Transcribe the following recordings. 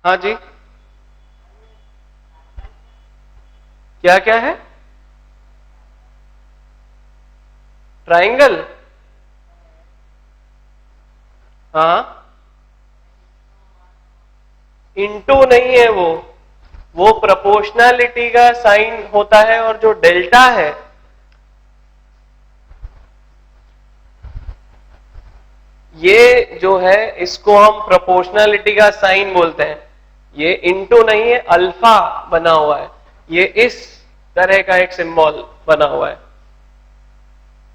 हाँ जी, क्या क्या है? ट्राइंगल? हाँ, इनटू नहीं है वो प्रोपोर्शनैलिटी का साइन होता है, और जो डेल्टा है ये जो है इसको हम प्रोपोर्शनैलिटी का साइन बोलते हैं। ये इनटू नहीं है, अल्फा बना हुआ है, ये इस तरह का एक सिंबल बना हुआ है,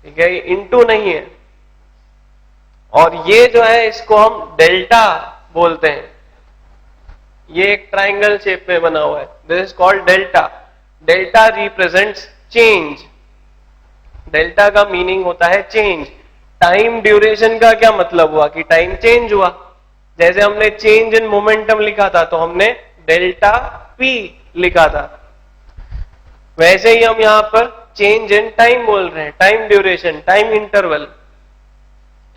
ठीक है, ये इनटू नहीं है। और ये जो है इसको हम डेल्टा बोलते हैं, ये एक ट्राइंगल शेप में बना हुआ है, this is called delta. Delta represents change, delta का मीनिंग होता है चेंज। टाइम ड्यूरेशन का क्या मतलब हुआ कि टाइम चेंज हुआ। जैसे हमने चेंज इन मोमेंटम लिखा था तो हमने डेल्टा पी लिखा था, वैसे ही हम यहां पर चेंज इन टाइम बोल रहे हैं, टाइम ड्यूरेशन, टाइम इंटरवल,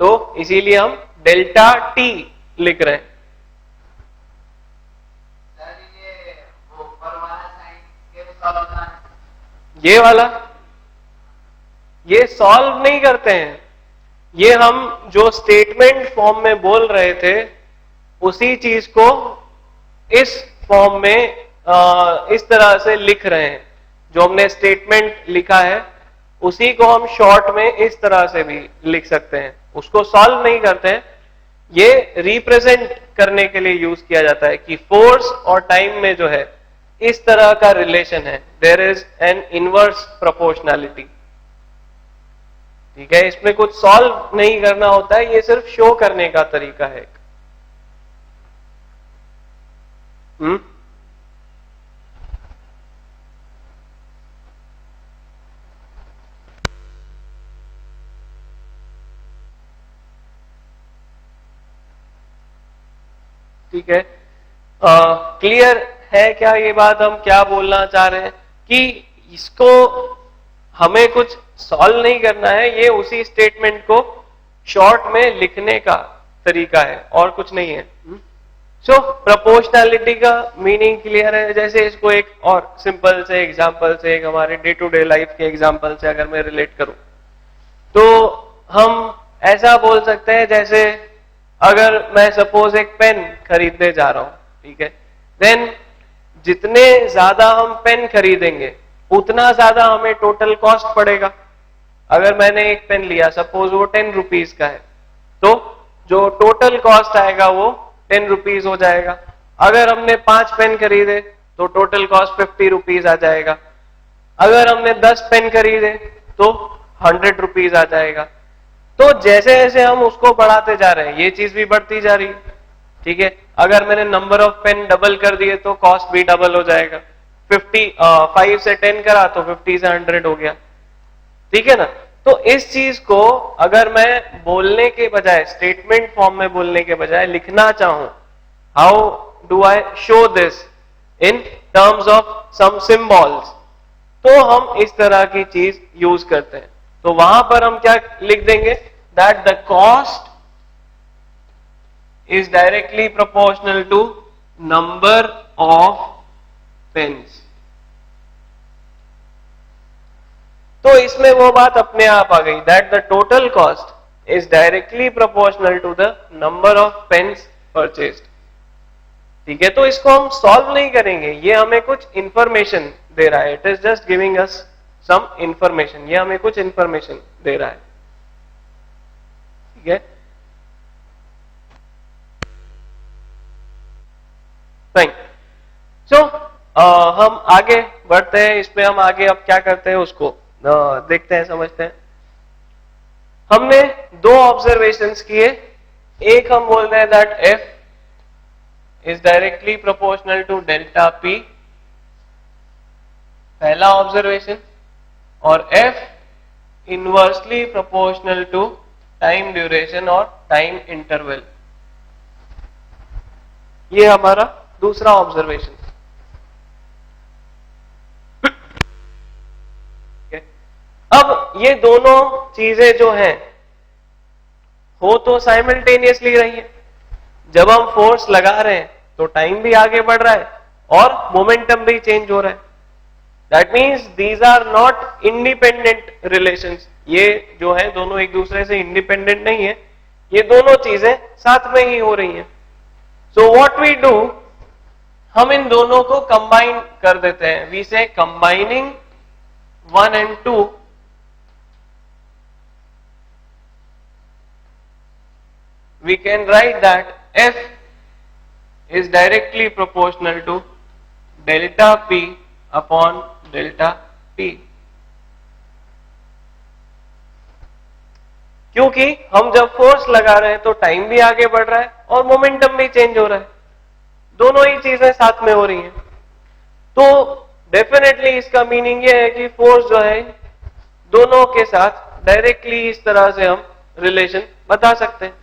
तो इसीलिए हम डेल्टा टी लिख रहे हैं। ये वाला ये सॉल्व नहीं करते हैं, ये हम जो स्टेटमेंट फॉर्म में बोल रहे थे उसी चीज को इस फॉर्म में इस तरह से लिख रहे हैं। जो हमने स्टेटमेंट लिखा है उसी को हम शॉर्ट में इस तरह से भी लिख सकते हैं, उसको सॉल्व नहीं करते हैं। ये रिप्रेजेंट करने के लिए यूज किया जाता है कि फोर्स और टाइम में जो है इस तरह का रिलेशन है, there is an inverse proportionality, ठीक है। इसमें कुछ सॉल्व नहीं करना होता है, ये सिर्फ शो करने का तरीका है। ठीक है, क्लियर है क्या ये बात? हम क्या बोलना चाह रहे हैं कि इसको हमें कुछ सॉल्व नहीं करना है, ये उसी स्टेटमेंट को शॉर्ट में लिखने का तरीका है और कुछ नहीं है। सो प्रोपोर्शनैलिटी का मीनिंग क्लियर है। जैसे इसको एक और सिंपल से एग्जांपल से, एक हमारे डे टू डे लाइफ के एग्जांपल से अगर मैं रिलेट करूं तो हम ऐसा बोल सकते हैं, जैसे अगर मैं सपोज एक पेन खरीदने जा रहा हूं, ठीक है, देन जितने ज्यादा हम पेन खरीदेंगे उतना ज्यादा हमें टोटल कॉस्ट पड़ेगा। अगर मैंने एक पेन लिया, सपोज वो 10 रुपीज का है, तो जो टोटल कॉस्ट आएगा वो 10 रुपीज हो जाएगा। अगर हमने 5 पेन खरीदे तो टोटल कॉस्ट 50 रुपीज आ जाएगा। अगर हमने 10 पेन खरीदे तो 100 रुपीज आ जाएगा। तो जैसे जैसे हम उसको बढ़ाते जा रहे हैं ये चीज भी बढ़ती जा रही है, ठीक है। अगर मैंने नंबर ऑफ पेन डबल कर दिए तो कॉस्ट भी डबल हो जाएगा। 5 से 10 करा तो 50 से 100 हो गया, ठीक है ना। तो इस चीज को अगर मैं बोलने के बजाय, स्टेटमेंट फॉर्म में बोलने के बजाय लिखना चाहूं, how do I show this in terms of some symbols, तो हम इस तरह की चीज यूज करते हैं। तो वहां पर हम क्या लिख देंगे, that the cost is directly proportional to number of pens. तो इसमें वो बात अपने आप आ गई, that the total cost is directly proportional to the number of pens purchased, ठीक है। तो इसको हम सॉल्व नहीं करेंगे, ये हमें कुछ इंफॉर्मेशन दे रहा है, it is just giving us some information, ये हमें कुछ इंफॉर्मेशन दे रहा है, ठीक है। फाइन, सो हम आगे बढ़ते हैं, इसमें हम आगे अब क्या करते हैं उसको देखते हैं, समझते हैं। हमने 2 ऑब्जर्वेशंस किए, एक हम बोल रहे हैं that F is directly proportional to delta P, पहला ऑब्जर्वेशन, और F inversely proportional to time duration और टाइम इंटरवल, ये हमारा दूसरा ऑब्जर्वेशन। अब ये दोनों चीजें जो हैं हो तो साइमल्टेनियसली रही है। जब हम फोर्स लगा रहे हैं तो टाइम भी आगे बढ़ रहा है और मोमेंटम भी चेंज हो रहा है। That means these are not independent relations. ये जो है दोनों एक दूसरे से इंडिपेंडेंट नहीं है, ये दोनों चीजें साथ में ही हो रही हैं। सो व्हाट वी डू, हम इन दोनों को कंबाइन कर देते हैं। वी से combining 1 and 2 we can write that F is directly proportional to delta P upon delta T। क्योंकि हम जब फोर्स लगा रहे हैं तो टाइम भी आगे बढ़ रहा है और मोमेंटम भी चेंज हो रहा है, दोनों ही चीजें साथ में हो रही हैं। तो डेफिनेटली इसका मीनिंग ये है कि फोर्स जो है दोनों के साथ डायरेक्टली इस तरह से हम रिलेशन बता सकते हैं।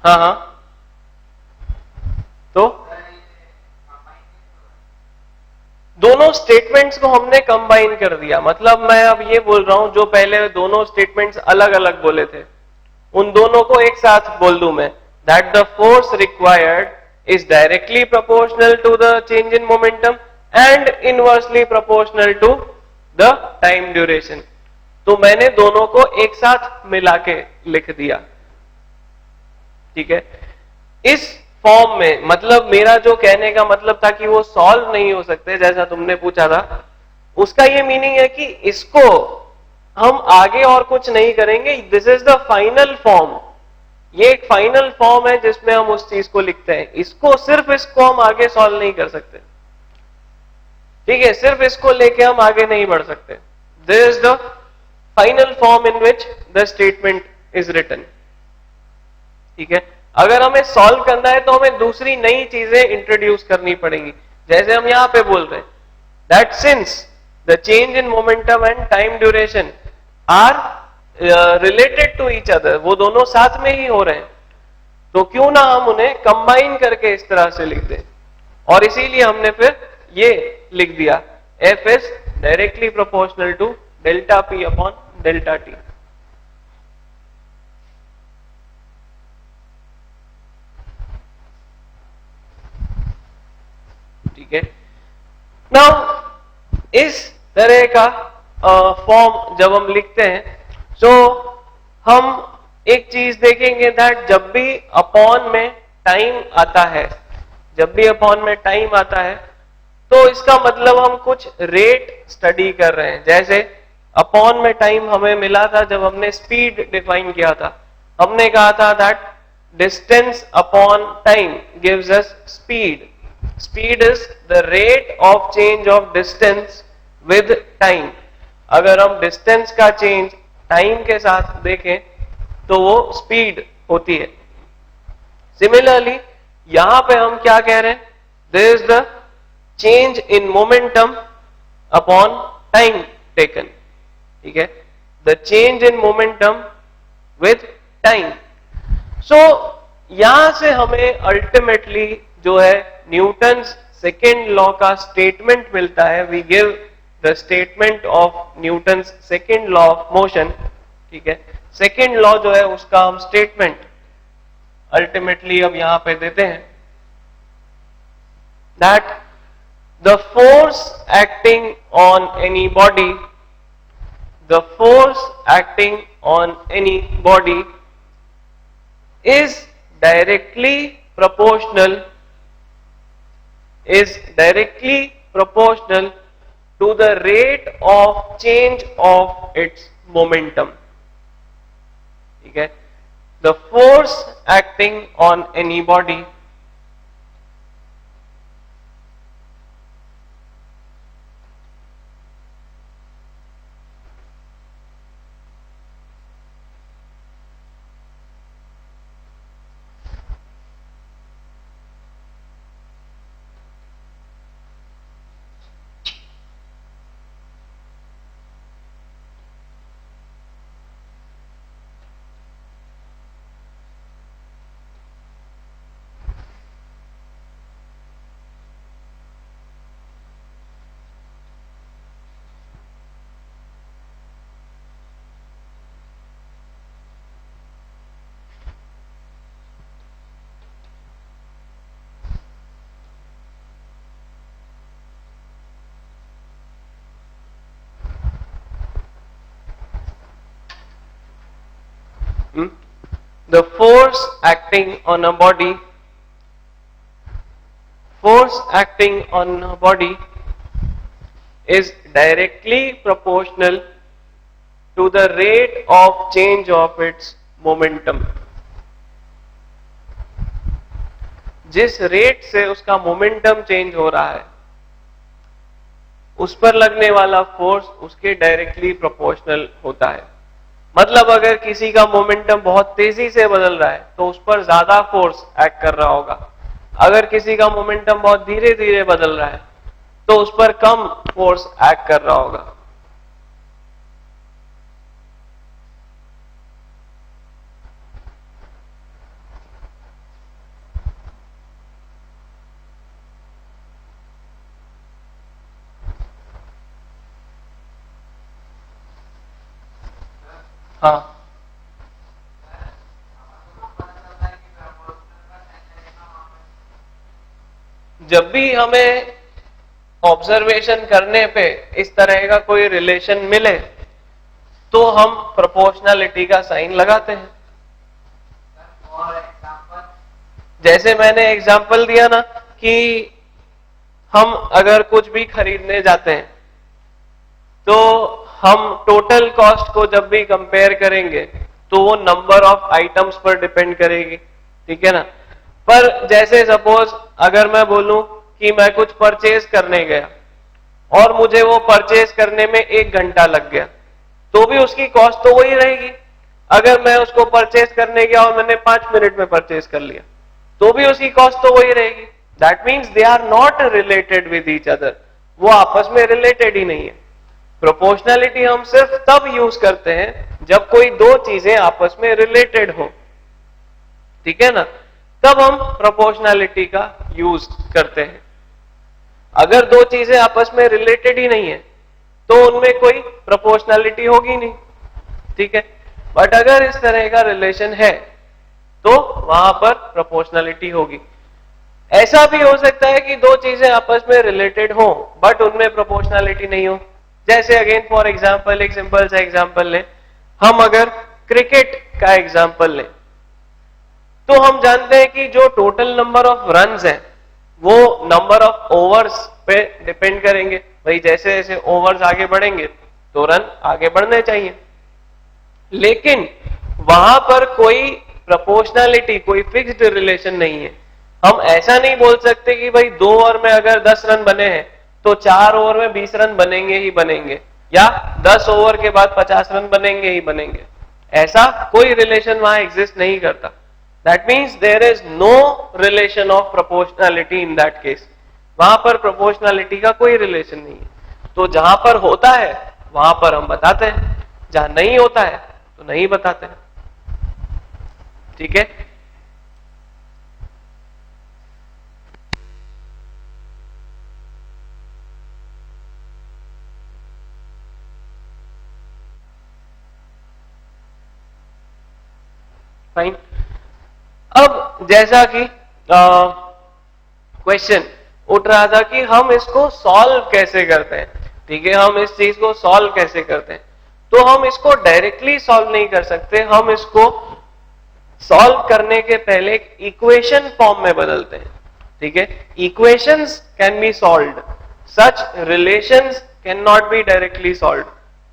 हाँ हाँ, तो दोनों स्टेटमेंट्स को हमने कंबाइन कर दिया। मतलब मैं अब ये बोल रहा हूं, जो पहले दोनों स्टेटमेंट्स अलग अलग बोले थे उन दोनों को एक साथ बोल दूं मैं, that the force required is directly proportional to the change in momentum and inversely proportional to the time duration. तो मैंने दोनों को एक साथ मिला के लिख दिया, ठीक है। इस फॉर्म में मतलब मेरा जो कहने का मतलब था कि वो सॉल्व नहीं हो सकते जैसा तुमने पूछा था, उसका ये मीनिंग है कि इसको हम आगे और कुछ नहीं करेंगे, this is the final form. ये एक फाइनल फॉर्म है जिसमें हम उस चीज को लिखते हैं, इसको सिर्फ इसको हम आगे सॉल्व नहीं कर सकते, ठीक है। सिर्फ इसको लेके हम आगे नहीं बढ़ सकते। This is the final form in which the statement is written, ठीक है। अगर हमें सॉल्व करना है तो हमें दूसरी नई चीजें इंट्रोड्यूस करनी पड़ेंगी। जैसे हम यहां पे बोल रहे हैं that since the change in momentum and time duration are related to each other, वो दोनों साथ में ही हो रहे हैं, तो क्यों ना हम उन्हें कंबाइन करके इस तरह से लिख दें। और इसीलिए हमने फिर ये लिख दिया, F is directly proportional to delta P upon delta T. ठीक है। नाउ इस तरह का फॉर्म जब हम लिखते हैं तो हम एक चीज देखेंगे दैट जब भी अपॉन में टाइम आता है, जब भी अपॉन में टाइम आता है तो इसका मतलब हम कुछ रेट स्टडी कर रहे हैं। जैसे अपॉन में टाइम हमें मिला था जब हमने स्पीड डिफाइन किया था, हमने कहा था that distance upon time gives us speed. Speed is the rate of change of distance with time. अगर हम डिस्टेंस का चेंज टाइम के साथ देखें तो वो स्पीड होती है। सिमिलरली यहां पे हम क्या कह रहे हैं, there is the change in momentum upon time taken, ठीक है, the change in momentum with time. So यहां से हमें अल्टीमेटली जो है न्यूटन सेकेंड लॉ का स्टेटमेंट मिलता है। We give the statement of Newton second law of motion, ठीक है। सेकेंड लॉ जो है उसका हम स्टेटमेंट अल्टीमेटली अब यहां पे देते हैं, that the force acting on any body, the force acting on any body is directly proportional to the rate of change of its momentum, ठीक है। The force acting on any body The force acting on a body, force acting on a body is directly proportional to the rate of change of its momentum. जिस rate से उसका momentum change हो रहा है उस पर लगने वाला फोर्स उसके डायरेक्टली प्रोपोर्शनल होता है। मतलब अगर किसी का मोमेंटम बहुत तेजी से बदल रहा है तो उस पर ज्यादा फोर्स एक्ट कर रहा होगा, अगर किसी का मोमेंटम बहुत धीरे धीरे बदल रहा है तो उस पर कम फोर्स एक्ट कर रहा होगा। हाँ, जब भी हमें ऑब्जर्वेशन करने पे इस तरह का कोई रिलेशन मिले तो हम प्रोपोर्शनलिटी का साइन लगाते हैं। जैसे मैंने एग्जांपल दिया ना कि हम अगर कुछ भी खरीदने जाते हैं तो हम टोटल कॉस्ट को जब भी कंपेयर करेंगे तो वो नंबर ऑफ आइटम्स पर डिपेंड करेगी, ठीक है ना। पर जैसे सपोज अगर मैं बोलूं कि मैं कुछ परचेज करने गया और मुझे वो परचेज करने में 1 घंटा लग गया तो भी उसकी कॉस्ट तो वही रहेगी। अगर मैं उसको परचेज करने गया और मैंने 5 मिनट में परचेज कर लिया तो भी उसकी कॉस्ट तो वही रहेगी। That means they are not related with each other, वो आपस में रिलेटेड ही नहीं है। प्रोपोर्शनलिटी हम सिर्फ तब यूज करते हैं जब कोई दो चीजें आपस में रिलेटेड हो, ठीक है ना, तब हम प्रोपोर्शनलिटी का यूज करते हैं। अगर दो चीजें आपस में रिलेटेड ही नहीं है तो उनमें कोई प्रोपोर्शनलिटी होगी नहीं, ठीक है। बट अगर इस तरह का रिलेशन है तो वहां पर प्रोपोर्शनलिटी होगी। ऐसा भी हो सकता है कि दो चीजें आपस में रिलेटेड हो बट उनमें प्रोपोर्शनलिटी नहीं हो। जैसे अगेन फॉर एग्जांपल एक सिंपल सा एग्जांपल लें, हम अगर क्रिकेट का एग्जांपल लें तो हम जानते हैं कि जो टोटल नंबर ऑफ रन्स हैं वो नंबर ऑफ ओवर्स पे डिपेंड करेंगे। भाई जैसे जैसे ओवर्स आगे बढ़ेंगे तो रन आगे बढ़ने चाहिए, लेकिन वहां पर कोई प्रोपोर्शनलिटी, कोई फिक्स्ड रिलेशन नहीं है। हम ऐसा नहीं बोल सकते कि भाई 2 ओवर में अगर 10 रन बने हैं तो 4 ओवर में 20 रन बनेंगे ही बनेंगे, या 10 ओवर के बाद 50 रन बनेंगे ही बनेंगे। ऐसा कोई रिलेशन वहां एग्जिस्ट नहीं करता। That means there is no relation of proportionality in that case. वहां पर प्रोपोर्शनलिटी का कोई रिलेशन नहीं है। तो जहां पर होता है वहां पर हम बताते हैं, जहां नहीं होता है तो नहीं बताते हैं, ठीक है। फाइन। अब जैसा कि क्वेश्चन उठ रहा था कि हम इसको सॉल्व कैसे करते हैं, ठीक है, हम इस चीज को सॉल्व कैसे करते हैं, तो हम इसको डायरेक्टली सॉल्व नहीं कर सकते। हम इसको सॉल्व करने के पहले एक इक्वेशन फॉर्म में बदलते हैं, ठीक है। Equations can be solved, such relations can not be directly solved.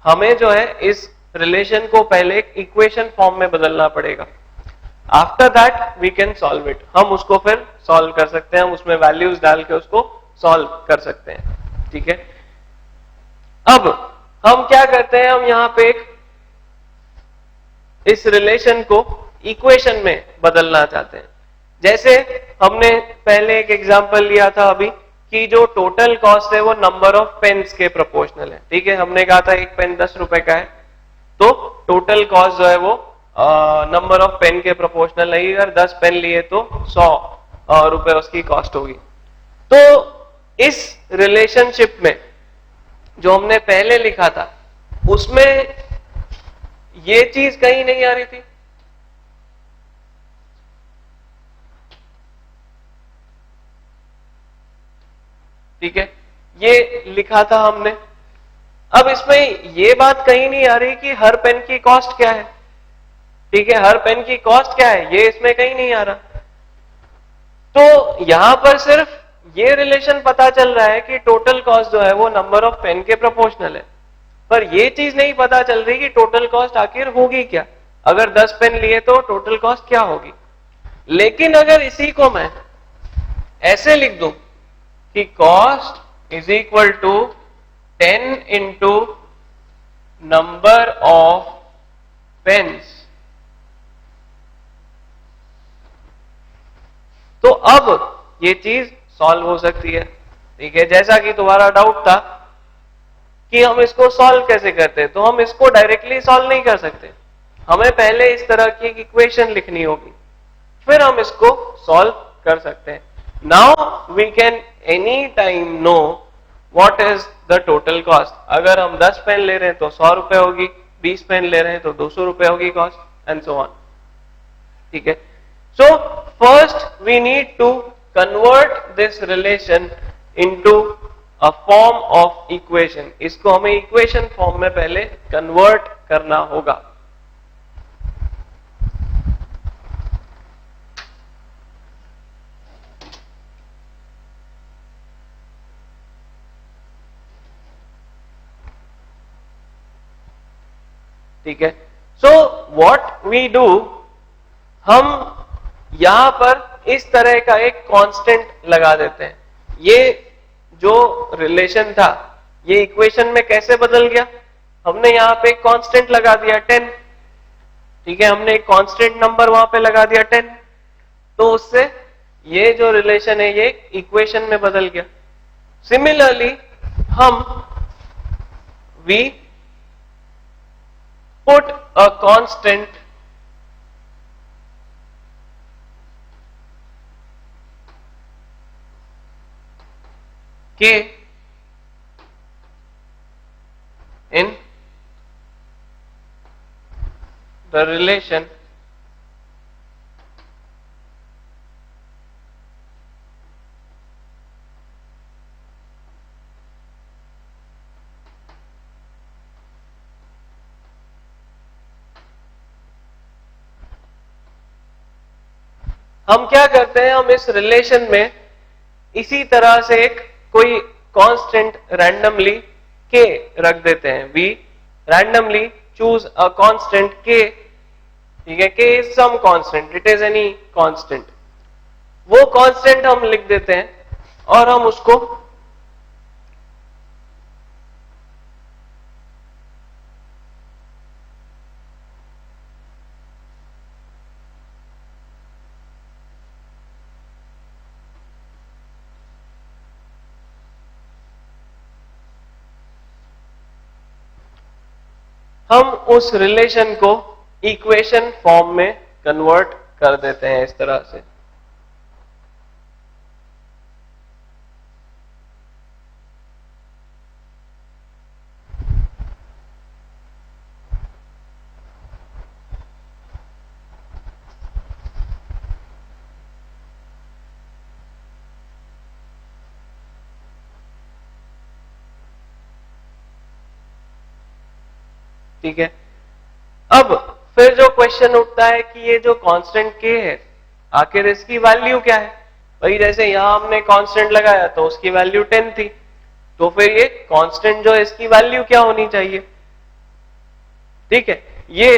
हमें जो है इस रिलेशन को पहले एक इक्वेशन फॉर्म में बदलना पड़ेगा। After that we can solve it. हम उसको फिर सॉल्व कर सकते हैं, हम उसमें वैल्यूज डाल के उसको सॉल्व कर सकते हैं, ठीक है। अब हम क्या करते हैं, हम यहां पे एक इस रिलेशन को इक्वेशन में बदलना चाहते हैं। जैसे हमने पहले एक एग्जांपल लिया था अभी कि जो टोटल कॉस्ट है वो नंबर ऑफ पेन्स के प्रोपोर्शनल है, ठीक है। हमने कहा था एक पेन 10 रुपए का है तो टोटल कॉस्ट जो है वो नंबर ऑफ पेन के प्रोपोर्शनल नहीं, अगर 10 पेन लिए तो 100 रुपए उसकी कॉस्ट होगी। तो इस रिलेशनशिप में जो हमने पहले लिखा था उसमें ये चीज कहीं नहीं आ रही थी, ठीक है, ये लिखा था हमने। अब इसमें ये बात कहीं नहीं आ रही कि हर पेन की कॉस्ट क्या है, ठीक है, हर पेन की कॉस्ट क्या है ये इसमें कहीं नहीं आ रहा। तो यहां पर सिर्फ ये रिलेशन पता चल रहा है कि टोटल कॉस्ट जो है वो नंबर ऑफ पेन के प्रोपोर्शनल है, पर ये चीज नहीं पता चल रही कि टोटल कॉस्ट आखिर होगी क्या, अगर 10 पेन लिए तो टोटल कॉस्ट क्या होगी। लेकिन अगर इसी को मैं ऐसे लिख दूं कि cost is equal to 10 into number of pens, तो अब ये चीज सॉल्व हो सकती है। ठीक है, जैसा कि तुम्हारा डाउट था कि हम इसको सॉल्व कैसे करते हैं, तो हम इसको डायरेक्टली सॉल्व नहीं कर सकते, हमें पहले इस तरह की एक इक्वेशन लिखनी होगी, फिर हम इसको सॉल्व कर सकते हैं। Now we can any time know what is the total cost. अगर हम 10 पेन ले रहे हैं तो 100 रुपए होगी, 20 पेन ले रहे हैं तो 200 रुपए होगी कॉस्ट, एंड सो ऑन। ठीक है, so first we need to convert this relation into a form of equation। इसको हमें इक्वेशन फॉर्म में पहले कन्वर्ट करना होगा। ठीक है, so what we do, हम यहां पर इस तरह का एक कांस्टेंट लगा देते हैं। ये जो रिलेशन था ये इक्वेशन में कैसे बदल गया, हमने यहां पे एक कांस्टेंट लगा दिया 10। ठीक है, हमने एक कांस्टेंट नंबर वहां पे लगा दिया 10, तो उससे ये जो रिलेशन है ये इक्वेशन में बदल गया। सिमिलरली हम we put a constant K in the relation हम क्या करते हैं, हम इस रिलेशन में इसी तरह से एक कोई कांस्टेंट रैंडमली k रख देते हैं। We randomly choose a constant k। ठीक है, k is some constant, it is any constant. वो कांस्टेंट हम लिख देते हैं और हम उसको हम उस रिलेशन को इक्वेशन फॉर्म में कन्वर्ट कर देते हैं इस तरह से। ठीक है, अब फिर जो क्वेश्चन उठता है कि ये जो कांस्टेंट k है आखिर इसकी वैल्यू क्या है। भाई जैसे यहां हमने कांस्टेंट लगाया तो उसकी वैल्यू 10 थी, तो फिर ये कांस्टेंट जो है इसकी वैल्यू क्या होनी चाहिए। ठीक है, ये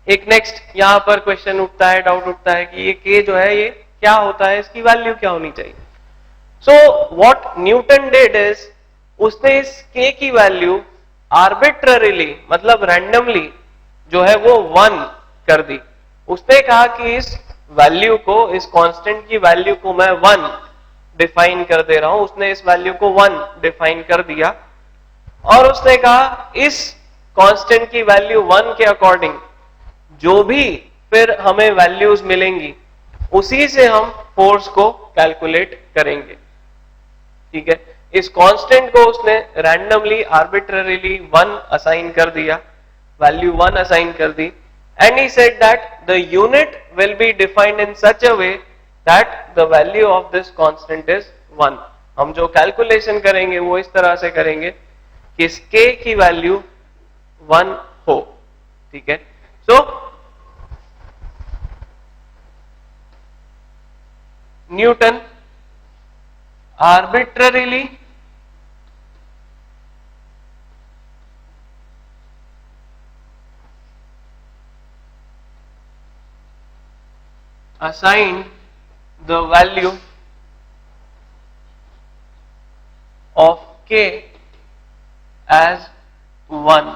एक नेक्स्ट यहां पर क्वेश्चन उठता है, डाउट उठता है कि ये k जो है ये क्या होता है, इसकी वैल्यू क्या होनी चाहिए। So what Newton did is, उसने इस k की वैल्यू आर्बिट्ररीली मतलब रैंडमली जो है वो 1 कर दी। उसने कहा कि इस वैल्यू को, इस कांस्टेंट की वैल्यू को मैं 1 डिफाइन कर दे रहा हूं। उसने इस वैल्यू को 1 डिफाइन कर दिया और उसने कहा इस कांस्टेंट की वैल्यू 1 के अकॉर्डिंग जो भी फिर हमें वैल्यूज मिलेंगी उसी से हम फोर्स को कैलकुलेट करेंगे। ठीक है, इस कांस्टेंट को उसने रैंडमली आर्बिट्ररीली 1 असाइन कर दिया, वैल्यू 1 असाइन कर दी, and he said that the unit will be defined in such a way that the value of this constant is 1। हम जो कैलकुलेशन करेंगे वो इस तरह से करेंगे कि इस k की वैल्यू 1 हो। ठीक है, so Newton arbitrarily assigned the value of k as 1.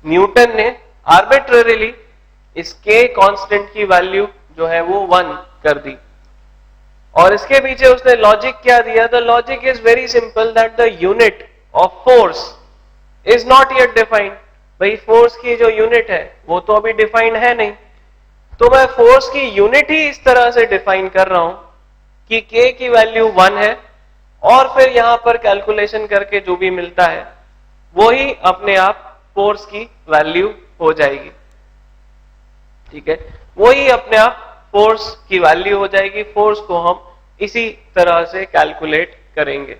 Newton ने आर्बिट्ररीली इस k कांस्टेंट की वैल्यू जो है वो 1 कर दी, और इसके पीछे उसने लॉजिक क्या दिया? The logic is very simple that the unit of force is not yet defined. भाई फोर्स की जो यूनिट है वो तो अभी डिफाइंड है नहीं, तो मैं फोर्स की यूनिट ही इस तरह से डिफाइन कर रहा हूं कि k की वैल्यू 1 है, और फिर यहां पर कैलकुलेशन करके जो भी मिलता है वो ही अपने आप फोर्स की वैल्यू हो जाएगी। ठीक है, वो ही अपने आप फोर्स की वैल्यू हो जाएगी। फोर्स को हम इसी तरह से कैलकुलेट करेंगे।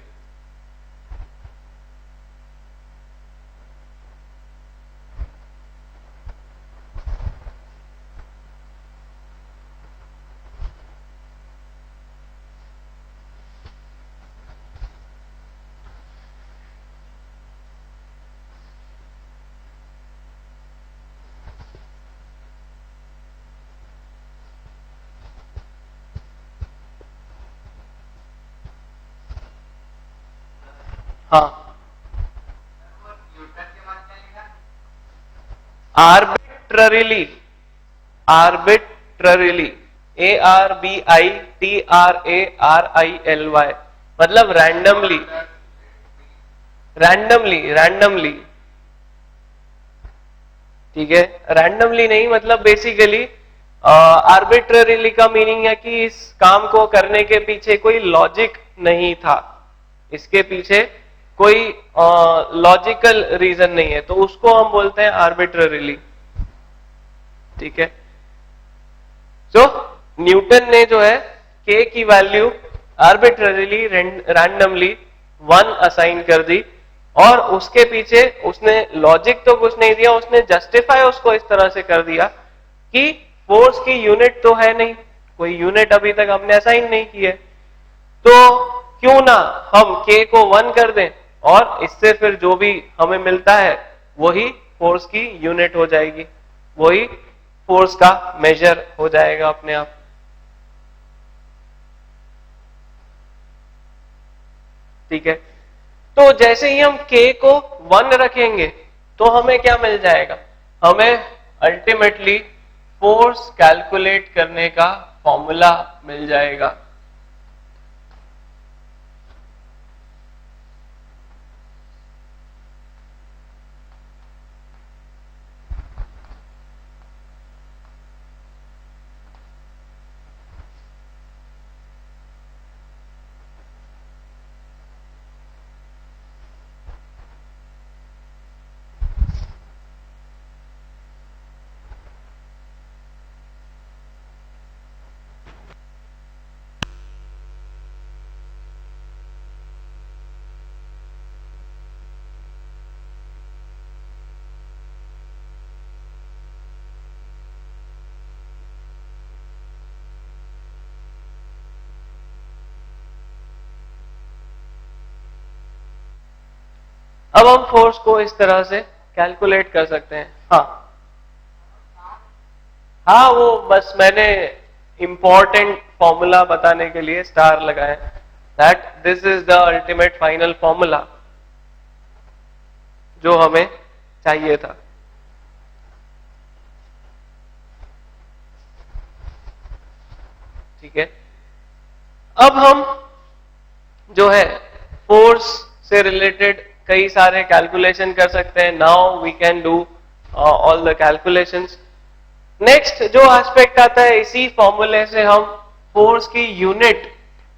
हाँ, आर्बिट्ररीली, आर्बिट्ररीली, ARBITRARILY, मतलब रैंडमली, रैंडमली, रैंडमली। ठीक है, रैंडमली नहीं, मतलब बेसिकली आर्बिट्ररीली का मीनिंग है कि इस काम को करने के पीछे कोई लॉजिक नहीं था, इसके पीछे कोई लॉजिकल रीजन नहीं है, तो उसको हम बोलते हैं आर्बिट्ररीली। ठीक है, तो न्यूटन ने जो है k की वैल्यू आर्बिट्ररीली, रैंडमली 1 असाइन कर दी, और उसके पीछे उसने लॉजिक तो कुछ नहीं दिया, उसने जस्टिफाई उसको इस तरह से कर दिया कि फोर्स की यूनिट तो है नहीं, कोई यूनिट अभी तक हमने असाइन नहीं की है, तो क्यों ना हम k को 1 कर दें, और इससे फिर जो भी हमें मिलता है वही फोर्स की यूनिट हो जाएगी, वही फोर्स का मेजर हो जाएगा अपने आप। ठीक है, तो जैसे ही हम k को 1 रखेंगे तो हमें क्या मिल जाएगा? हमें अल्टीमेटली फोर्स कैलकुलेट करने का फॉर्मूला मिल जाएगा। अब हम फोर्स को इस तरह से कैलकुलेट कर सकते हैं। हाँ हाँ, वो बस मैंने इंपॉर्टेंट फॉर्मूला बताने के लिए स्टार लगाए, that this is the ultimate final formula जो हमें चाहिए था। ठीक है, अब हम जो है फोर्स से रिलेटेड कई सारे कैलकुलेशन कर सकते हैं। Now we can do all the calculations. Next जो एस्पेक्ट आता है, इसी फॉर्मूले से हम फोर्स की यूनिट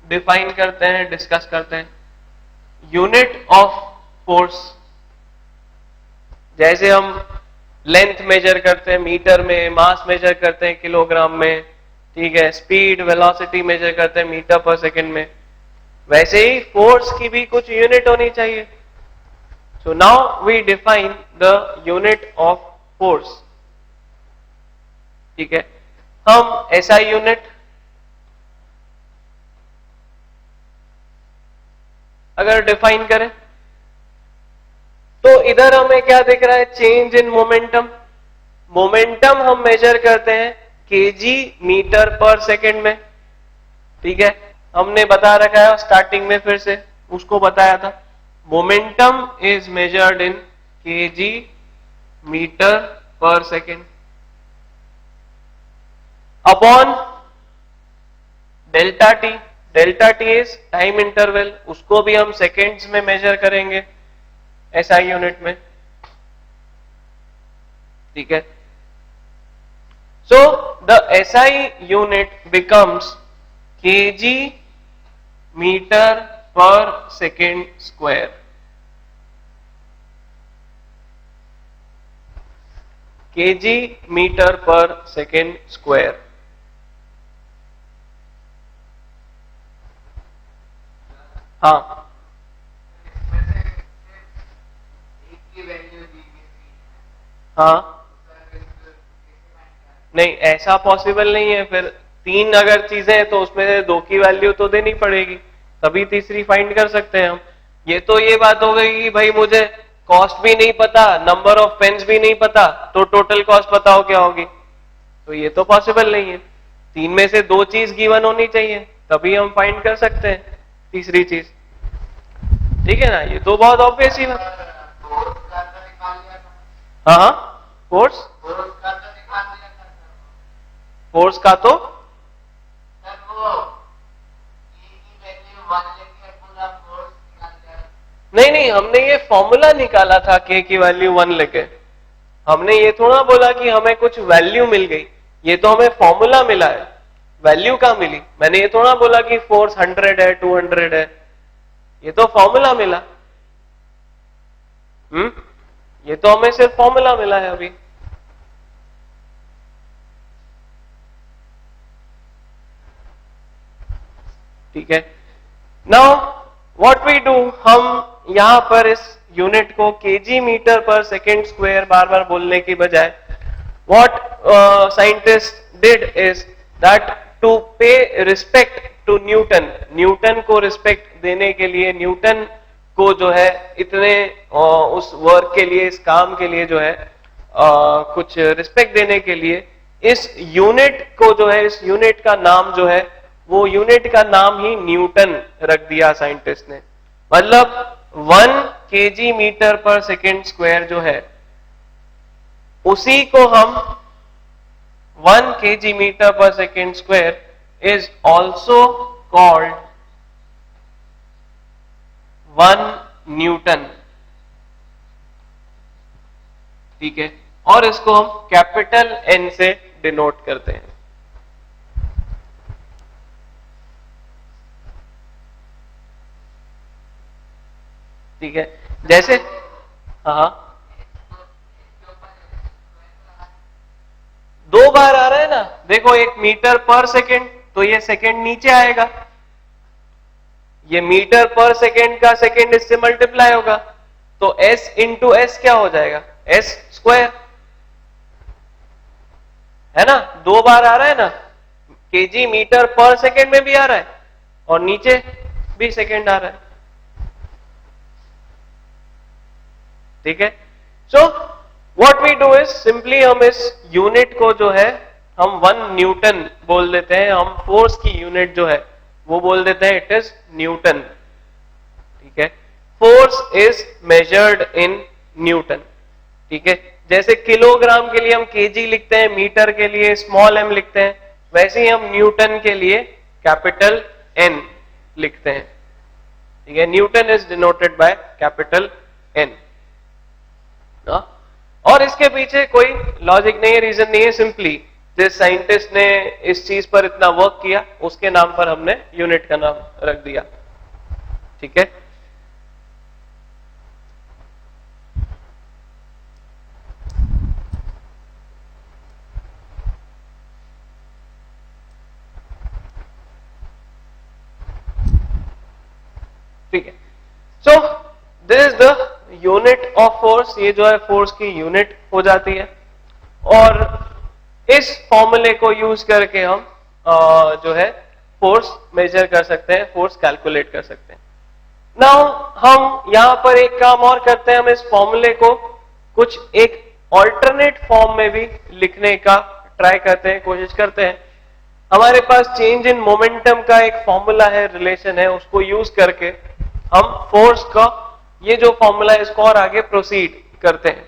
डिफाइन करते हैं, डिस्कस करते हैं। यूनिट ऑफ फोर्स, जैसे हम लेंथ मेजर करते हैं मीटर में, मास मेजर करते हैं किलोग्राम में, ठीक है, स्पीड वेलोसिटी मेजर करते हैं मीटर पर सेकंड में, वैसे ही फोर्स की भी कुछ यूनिट होनी चाहिए। So now we define the unit of force. ठीक है, हम एसआई यूनिट अगर डिफाइन करें तो इधर हमें क्या दिख रहा है, चेंज इन मोमेंटम। मोमेंटम हम मेजर करते हैं केजी मीटर पर सेकेंड में, ठीक है। हमने बता रखा है स्टार्टिंग में, फिर से उसको बताया था, momentum is measured in KG metre per second upon delta T. Delta T is time interval, उसको भी हम सेकेंड्स में मेजर करेंगे एसआई यूनिट में, ठीक है। So the SI unit becomes KG metre per second square. KG metre per second square. हाँ, हाँ, नहीं ऐसा पॉसिबल नहीं है। फिर तीन अगर चीजें हैं तो उसमें से दो की वैल्यू तो देनी पड़ेगी, तभी तीसरी फाइंड कर सकते हैं हम। ये तो ये बात हो गई कि भाई मुझे कॉस्ट भी नहीं पता, नंबर ऑफ पेन्स भी नहीं पता, तो टोटल कॉस्ट बताओ क्या होगी, तो ये तो पॉसिबल नहीं है। तीन में से दो चीज गिवन होनी चाहिए, तभी हम फाइंड कर सकते हैं तीसरी चीज, ठीक है ना। ये तो बहुत ऑब्वियस ही बात। हाँ हाँ, फोर्स फोर्स का तो नहीं नहीं, हमने ये फॉर्मूला निकाला था के की वैल्यू 1 लेके। हमने ये थोड़ा बोला कि हमें कुछ वैल्यू मिल गई, ये तो हमें फॉर्मूला मिला है, वैल्यू कहां मिली। मैंने ये थोड़ा बोला कि फोर्स 100 है 200 है, ये तो फॉर्मूला मिला। ये तो हमें सिर्फ फॉर्मूला मिला है अभी। ठीक है, नाउ व्हाट वी डू, हम यहां पर इस यूनिट को KG metre per second square बार बार बोलने की बजाय, what scientist did is that to pay respect to Newton, Newton को रिस्पेक्ट देने के लिए, न्यूटन को जो है इतने उस वर्क के लिए, इस काम के लिए जो है कुछ रिस्पेक्ट देने के लिए, इस यूनिट को जो है, इस यूनिट का नाम जो है, वो यूनिट का नाम ही न्यूटन रख दिया साइंटिस्ट ने। मतलब 1 KG metre per second square जो है, उसी को हम 1 KG metre per second square is also called 1 Newton, ठीक है। और इसको हम कैपिटल N से डिनोट करते हैं। ठीक है, जैसे हाँ, दो बार आ रहा है ना, देखो एक मीटर पर सेकेंड, तो ये सेकेंड नीचे आएगा, ये मीटर पर सेकेंड का सेकेंड इससे मल्टीप्लाई होगा, तो s इंटू एस क्या हो जाएगा, s स्क्वायर, है ना। दो बार आ रहा है ना, केजी मीटर पर सेकेंड में भी आ रहा है और नीचे भी सेकेंड आ रहा है, ठीक है। So what we do is simply, हम इस यूनिट को जो है हम 1 न्यूटन बोल देते हैं, हम फोर्स की यूनिट जो है वो बोल देते हैं इट इज न्यूटन, ठीक है। Force is measured in newton, ठीक है। जैसे किलोग्राम के लिए हम केजी लिखते हैं, मीटर के लिए स्मॉल m लिखते हैं, वैसे ही हम न्यूटन के लिए कैपिटल N लिखते हैं, ठीक है। Newton is denoted by capital N। और इसके पीछे कोई लॉजिक नहीं है, रीजन नहीं है, सिंपली जिस साइंटिस्ट ने इस चीज पर इतना वर्क किया उसके नाम पर हमने यूनिट का नाम रख दिया, ठीक है। ठीक है, so this is the unit of force, ये जो है फोर्स की यूनिट हो जाती है। और इस फॉर्मूले को यूज करके हम जो है फोर्स मेजर कर सकते हैं, फोर्स कैलकुलेट कर सकते हैं। नाउ हम यहां पर एक काम और करते हैं, हम इस फॉर्मूले को कुछ एक ऑल्टरनेट फॉर्म में भी लिखने का ट्राई करते हैं, कोशिश करते हैं। हमारे पास चेंज इन मोमेंटम का एक फॉर्मूला है, रिलेशन है, उसको यूज करके हम फोर्स का ये जो फॉर्मूला है इसको और आगे प्रोसीड करते हैं।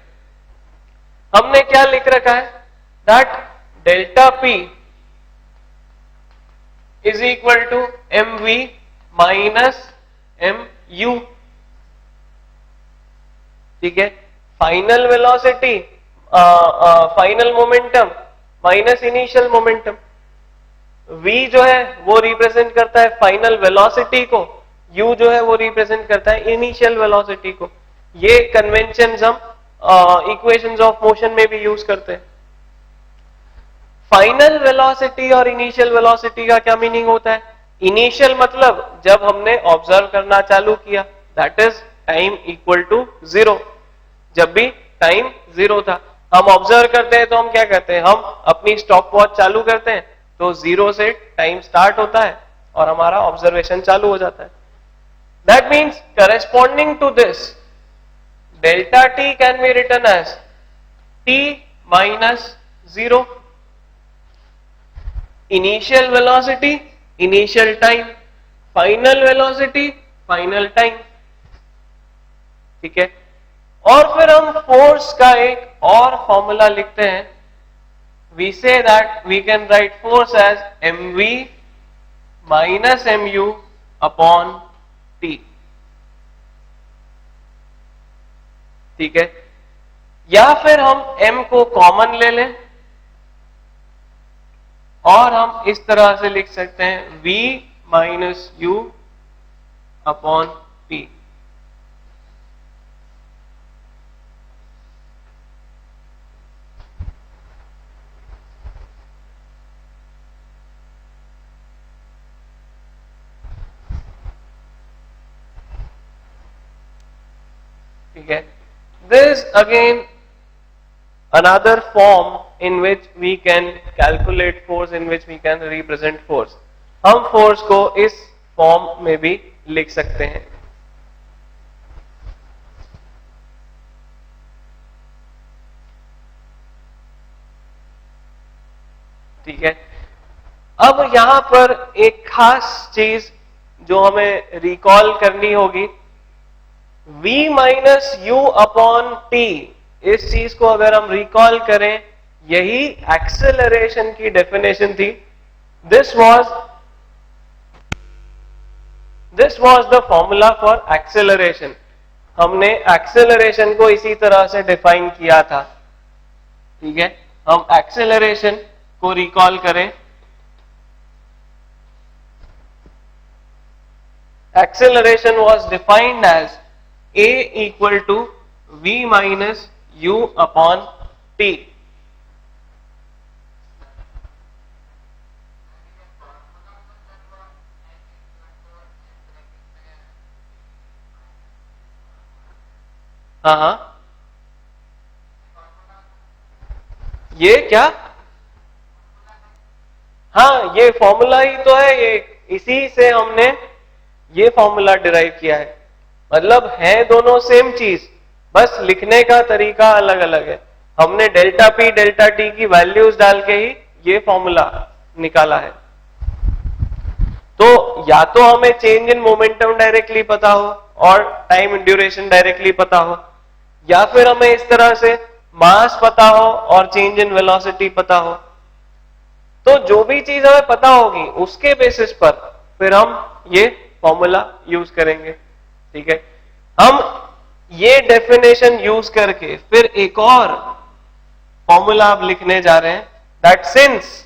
हमने क्या लिख रखा है, that delta P is equal to M V minus M U. ठीक है, final velocity final momentum minus initial momentum. v जो है वो रिप्रेजेंट करता है फाइनल वेलोसिटी को, u जो है वो रिप्रेजेंट करता है इनिशियल वेलोसिटी को। ये कन्वेंशंस हम इक्वेशंस ऑफ मोशन में भी यूज करते हैं। फाइनल वेलोसिटी और इनिशियल वेलोसिटी का क्या मीनिंग होता है? इनिशियल मतलब जब हमने ऑब्जर्व करना चालू किया, that is time equal to 0। जब भी टाइम 0 था, हम ऑब्जर्व करते हैं तो हम क्या करते हैं, हम अपनी स्टॉप वॉच चालू करते हैं तो 0 से टाइम स्टार्ट होता है और हमारा ऑब्जर्वेशन चालू हो जाता है। That means corresponding to this delta T can be written as t minus 0, initial velocity initial time, final velocity final time. ठीक है, और फिर हम फोर्स का एक और फॉर्मूला लिखते हैं। We say that we can write force as mv minus mu upon t। ठीक है, या फिर हम m को कॉमन ले लें और हम इस तरह से लिख सकते हैं v minus u upon p। ठीक है, this again another form in which we can calculate force, in which we can represent force। हम फोर्स को इस फॉर्म में भी लिख सकते हैं। ठीक है, अब यहां पर एक खास चीज जो हमें रिकॉल करनी होगी, v minus you upon T, इस चीज को अगर हम रिकॉल करें, यही एक्सेलरेशन की डेफिनेशन थी। This was the formula for acceleration. हमने एक्सेलरेशन को इसी तरह से डिफाइन किया था। ठीक है, हम एक्सेलरेशन को रिकॉल करें। Acceleration was defined as a equal to v minus u upon t। हाँ, ये क्या? हाँ, ये फॉर्मूला ही तो है, ये इसी से हमने ये फॉर्मूला डिराइव किया है। मतलब है दोनों सेम चीज, बस लिखने का तरीका अलग अलग है। हमने डेल्टा पी डेल्टा टी की वैल्यूज डाल के ही ये फॉर्मूला निकाला है। तो या तो हमें चेंज इन मोमेंटम डायरेक्टली पता हो और टाइम ड्यूरेशन डायरेक्टली पता हो, या फिर हमें इस तरह से मास पता हो और चेंज इन वेलोसिटी पता हो। तो जो भी चीज हमें पता होगी उसके बेसिस पर फिर हम ये फॉर्मूला यूज करेंगे। ठीक है, हम ये डेफिनेशन यूज करके फिर एक और फॉर्मूला आप लिखने जा रहे हैं, that since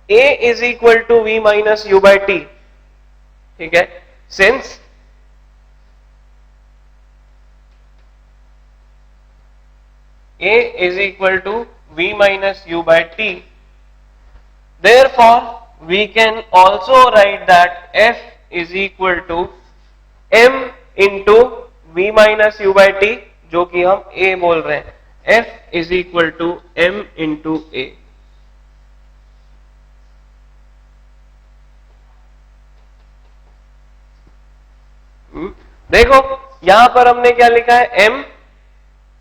a is equal to v minus U by T. ठीक है, since a is equal to v minus u by t, therefore we can also write that f is equal to m into v minus u by t, जो कि हम a बोल रहे हैं। f is equal to m into a। देखो यहां पर हमने क्या लिखा है, m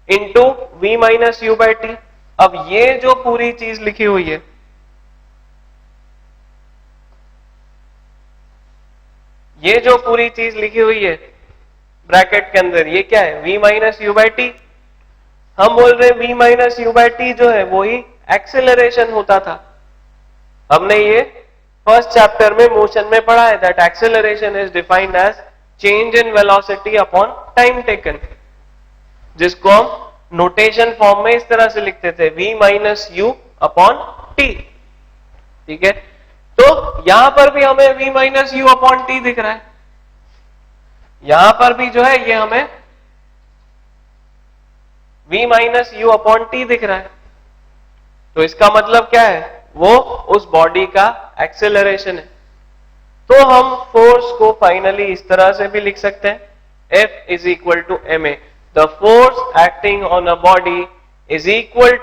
into V minus U by T. अब ये जो पूरी चीज लिखी हुई है, ये जो पूरी चीज लिखी हुई है ब्रैकेट के अंदर, ये क्या है, v minus U by T. हम बोल रहे हैं v minus U by T जो है वो ही एक्सेलरेशन होता था। हमने ये फर्स्ट चैप्टर में मोशन में पढ़ा है, that acceleration is defined as change in velocity upon time taken, जिसको हम नोटेशन फॉर्म में इस तरह से लिखते थे, v minus you upon T. ठीक है, तो यहां पर भी हमें v minus you upon T दिख रहा है, यहां पर भी जो है ये हमें v minus you upon T दिख रहा है। तो इसका मतलब क्या है, वो उस बॉडी का एक्सेलरेशन है। तो हम फोर्स को फाइनली इस तरह से भी लिख सकते हैं, F is equal to ma, the force acting on a body is equal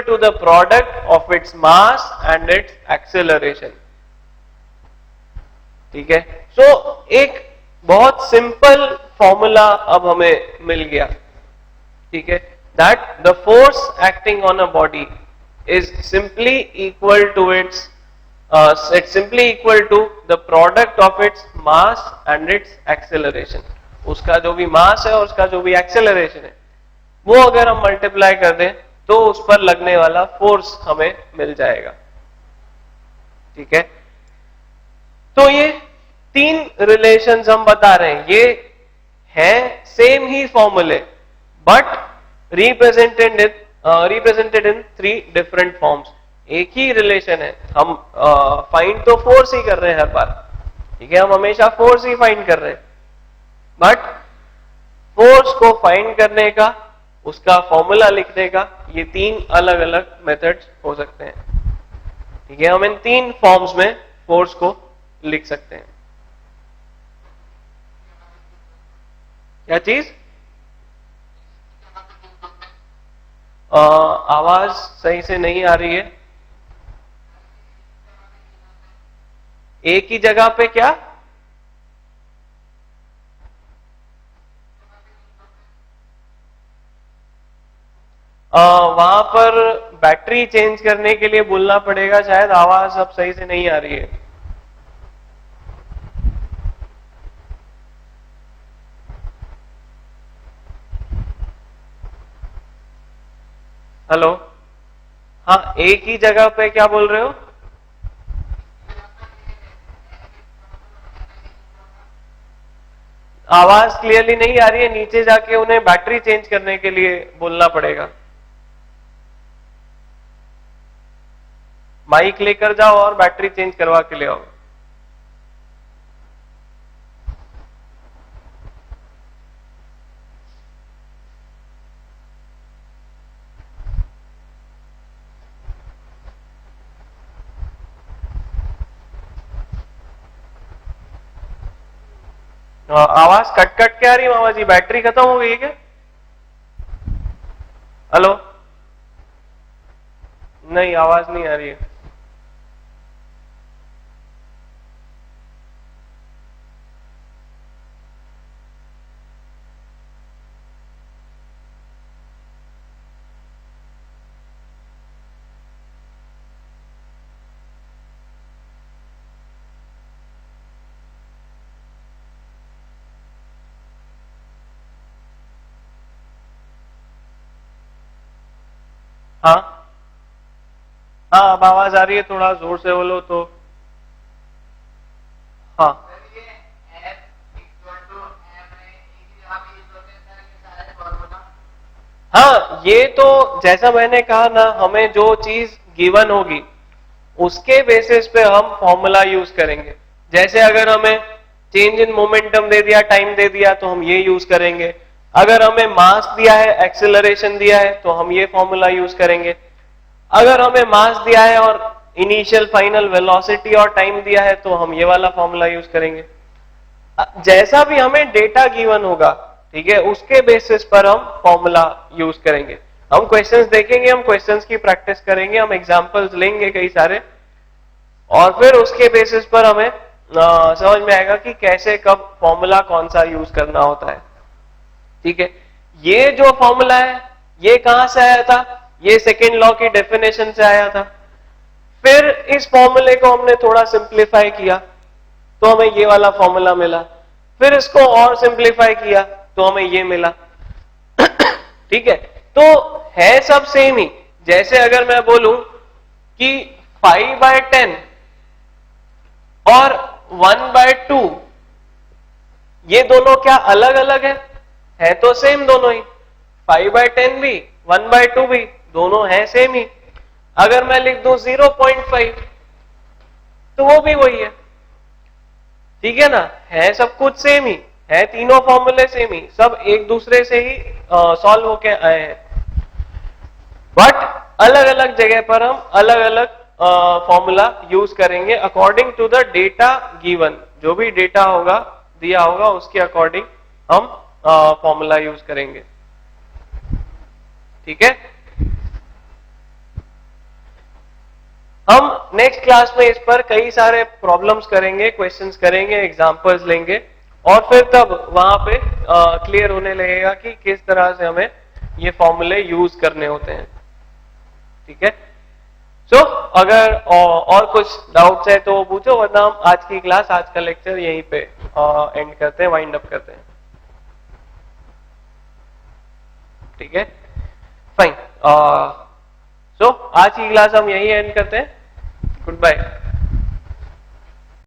to the product of its mass and its acceleration. ठीक है, सो एक बहुत सिंपल फॉर्मूला अब हमें मिल गया। ठीक है, that the force acting on a body is simply equal to the product of its mass and its acceleration. उसका जो भी मास है और उसका जो भी एक्सेलरेशन है, वो अगर हम मल्टीप्लाई कर दें तो उस पर लगने वाला फोर्स हमें मिल जाएगा। ठीक है, तो ये तीन रिलेशंस हम बता रहे हैं, ये हैं सेम ही फॉर्मूले but represented in three different forms. एक ही रिलेशन है, हम फाइंड तो फोर्स ही कर रहे हैं हर बार। ठीक है, हम हमेशा फोर्स ही फाइंड कर रहे हैं, बट फोर्स को फाइंड करने का, उसका फॉर्मूला लिखने का, ये तीन अलग अलग मेथड्स हो सकते हैं। ठीक है, हम इन तीन फॉर्म्स में फोर्स को लिख सकते हैं। क्या चीज, आवाज सही से नहीं आ रही है। एक ही जगह पे क्या, वहां पर बैटरी चेंज करने के लिए बोलना पड़ेगा, शायद आवाज अब सही से नहीं आ रही है। हेलो, हाँ, एक ही जगह पे क्या बोल रहे हो? आवाज क्लियरली नहीं आ रही है, नीचे जाके उन्हें बैटरी चेंज करने के लिए बोलना पड़ेगा। माइक लेकर जाओ और बैटरी चेंज करवा के ले आओ। आवाज कट कट के आ रही है मामा जी, बैटरी खत्म हो गई है क्या? हेलो, नहीं, आवाज नहीं आ रही है। हाँ हाँ, अब आवाज आ रही है, थोड़ा जोर से बोलो तो। हाँ हाँ, ये तो जैसा मैंने कहा ना, हमें जो चीज गिवन होगी उसके बेसिस पे हम फॉर्मूला यूज करेंगे। जैसे अगर हमें चेंज इन मोमेंटम दे दिया, टाइम दे दिया, तो हम ये यूज करेंगे। अगर हमें मास दिया है, एक्सेलरेशन दिया है, तो हम ये फॉर्मूला यूज करेंगे। अगर हमें मास दिया है और इनिशियल फाइनल वेलोसिटी और टाइम दिया है, तो हम ये वाला फॉर्मूला यूज करेंगे। जैसा भी हमें डेटा गिवन होगा, ठीक है, उसके बेसिस पर हम फॉर्मूला यूज करेंगे। हम क्वेश्चंस देखेंगे, हम क्वेश्चंस की प्रैक्टिस करेंगे, हम एग्जांपल्स लेंगे कई सारे, और फिर उसके बेसिस पर हमें समझ में आएगा कि कैसे कब फॉर्मूला कौन सा यूज करना होता है। ठीक है, ये जो फॉर्मूला है ये कहां से आया था? ये सेकेंड लॉ की डेफिनेशन से आया था। फिर इस फॉर्मूले को हमने थोड़ा सिंप्लीफाई किया तो हमें ये वाला फॉर्मूला मिला। फिर इसको और सिंप्लीफाई किया तो हमें ये मिला। ठीक है, तो है सब सेम ही। जैसे अगर मैं बोलूं कि 5/10 और 1/2 ये दोनों क्या अलग अलग है तो सेम दोनों ही। 5/10 भी 1/2 भी दोनों है सेम ही। अगर मैं लिख दूं 0.5 तो वो भी वही है। ठीक है ना, है सब कुछ सेम ही है, तीनों फॉर्मूले सेम ही, सब एक दूसरे से ही सॉल्व होके आए हैं। बट अलग अलग जगह पर हम अलग अलग फॉर्मूला यूज करेंगे according to the data given. जो भी डेटा होगा दिया होगा उसके अकॉर्डिंग हम फॉर्मूला यूज करेंगे। ठीक है, हम नेक्स्ट क्लास में इस पर कई सारे प्रॉब्लम्स करेंगे, क्वेश्चंस करेंगे, एग्जांपल्स लेंगे और फिर तब वहां पे क्लियर होने लगेगा कि किस तरह से हमें ये फॉर्मूले यूज करने होते हैं। ठीक है, सो अगर और कुछ डाउट्स है तो पूछो, वरना हम आज की क्लास, आज का लेक्चर यहीं पे एंड करते हैं, वाइंड अप करते हैं। ठीक है, फाइन। सो आज की क्लास हम यहीं एंड करते हैं। Good bye.